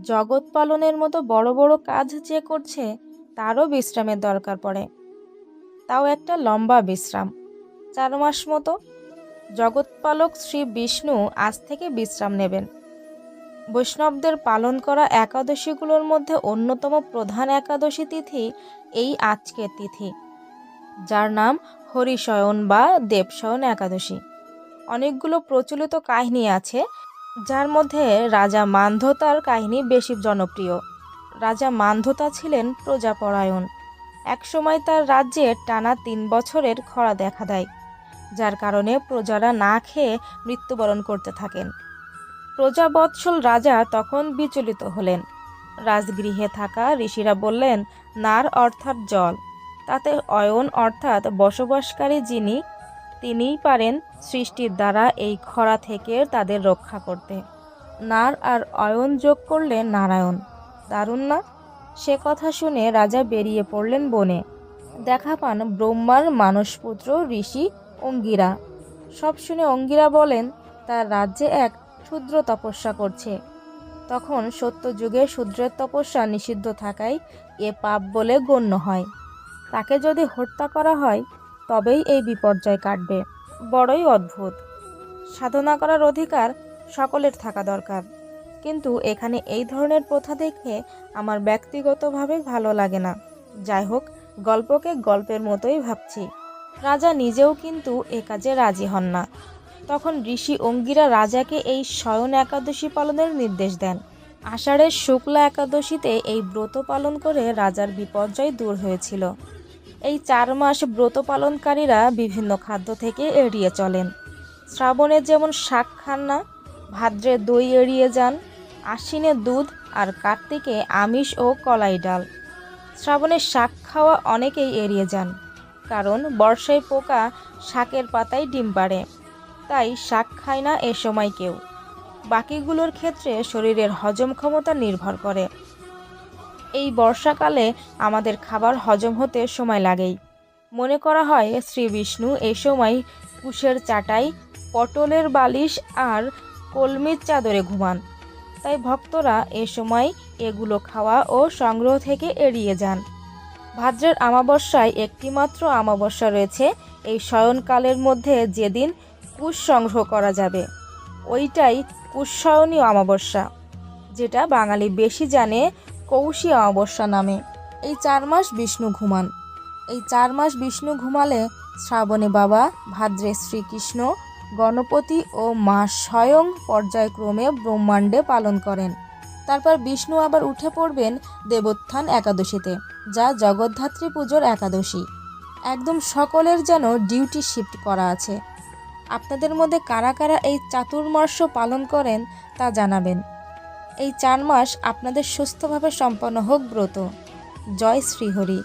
জগৎ পালনের মতো বড় বড় কাজ যে করছে তারও বিশ্রামের দরকার পড়ে, তাও একটা লম্বা বিশ্রাম। 4 মাস মতো জগৎপালক শ্রী বিষ্ণু আজ থেকে বিশ্রাম নেবেন। বৈষ্ণবদের পালন করা একাদশীগুলোর মধ্যে অন্যতম প্রধান একাদশী তিথি এই আজকের তিথি, যার নাম হরিশয়ন বা দেবশয়ন একাদশী। অনেকগুলো প্রচলিত কাহিনী আছে, যার মধ্যে রাজা মান্ধাতার কাহিনী বেশি জনপ্রিয়। রাজা মান্ধাতা ছিলেন প্রজাপরায়ণ। একসময় তার রাজ্যে টানা 3 বছরের খরা দেখা দেয়, যার কারণে প্রজারা না খেয়ে মৃত্যুবরণ করতে থাকেন। প্রজাবৎসল রাজা তখন বিচলিত হলেন। রাজগৃহে থাকা ঋষিরা বললেন, নার অর্থাৎ জল, তাতে অয়ন অর্থাৎ বসবাসকারী যিনি, তিনিই পারেন সৃষ্টির দ্বারা এই খরা থেকে তাদের রক্ষা করতে। নার আর অয়ন যোগ করলে নারায়ণ। দারুণ না? সে কথা শুনে রাজা বেরিয়ে পড়লেন বনে। দেখা পান ব্রহ্মার মানসপুত্র ঋষি অঙ্গিরা। সব শুনে অঙ্গিরা বলেন তার রাজ্যে এক শূদ্র তপস্যা করছে। তখন সত্যযুগে শূদ্রের তপস্যা নিষিদ্ধ থাকায় এ পাপ বলে গণ্য হয়। তাকে যদি হত্যা করা হয় তবেই এই বিপর্যয় কাটবে। বড়ই অদ্ভুত। সাধনা করার অধিকার সকলের থাকা দরকার, কিন্তু এখানে এই ধরনের প্রথা দেখে আমার ব্যক্তিগতভাবে ভালো লাগে না। যাই হোক, গল্পকে গল্পের মতোই ভাবছি। রাজা নিজেও কিন্তু এ কাজে রাজি হন না। তখন ঋষি অঙ্গিরা রাজাকে এই শয়ন একাদশী পালনের নির্দেশ দেন। আষাঢ়ের শুক্লা একাদশীতে এই ব্রত পালন করে রাজার বিপর্যয় দূর হয়েছিল। এই 4 মাস ব্রত পালনকারীরা বিভিন্ন খাদ্য থেকে এড়িয়ে চলেন। শ্রাবণে যেমন শাক খান না, ভাদ্রে দই এড়িয়ে যান, আশ্বিনে দুধ, আর কার্তিকে আমিষ ও কলাই ডাল। শ্রাবণে শাক খাওয়া অনেকেই এড়িয়ে যান, কারণ বর্ষায় পোকা শাকের পাতায় ডিম পাড়ে, তাই শাক খায় না এ সময় কেউ। বাকিগুলোর ক্ষেত্রে শরীরের হজম ক্ষমতা নির্ভর করে। এই বর্ষাকালে আমাদের খাবার হজম হতে সময় লাগেই। মনে করা হয় শ্রী বিষ্ণু এই সময় কুশের চাটাই, পটলের বালিশ আর কলমির চাদরে ঘুমান, তাই ভক্তরা এ সময় এগুলো খাওয়া ও সংগ্রহ থেকে এড়িয়ে যান। ভাদ্রের অমাবস্যায় একটিমাত্র অমাবস্যা রয়েছে এই শয়নকালের মধ্যে, যেদিন কুশ সংগ্রহ করা যাবে, ওইটাই কুশশয়নী অমাবস্যা, যেটা বাঙালি বেশি জানে কৌশী অমাবস্যা নামে। এই 4 মাস বিষ্ণু ঘুমান। এই 4 মাস বিষ্ণু ঘুমালে শ্রাবণে বাবা, ভাদ্রে শ্রীকৃষ্ণ, গণপতি ও মা স্বয়ং পর্যায়ক্রমে ব্রহ্মাণ্ডে পালন করেন। তারপর বিষ্ণু আবার উঠে পড়বেন দেবোত্থান একাদশীতে, যা জগদ্ধাত্রী পুজোর একাদশী। একদম সকলের যেন ডিউটি শিফট করা আছে। আপনাদের মধ্যে কারা কারা এই চাতুর্মাস্য পালন করেন তা জানাবেন। এই 4 মাস আপনাদের সুস্থভাবে সম্পন্ন হোক ব্রত। জয় শ্রীহরি।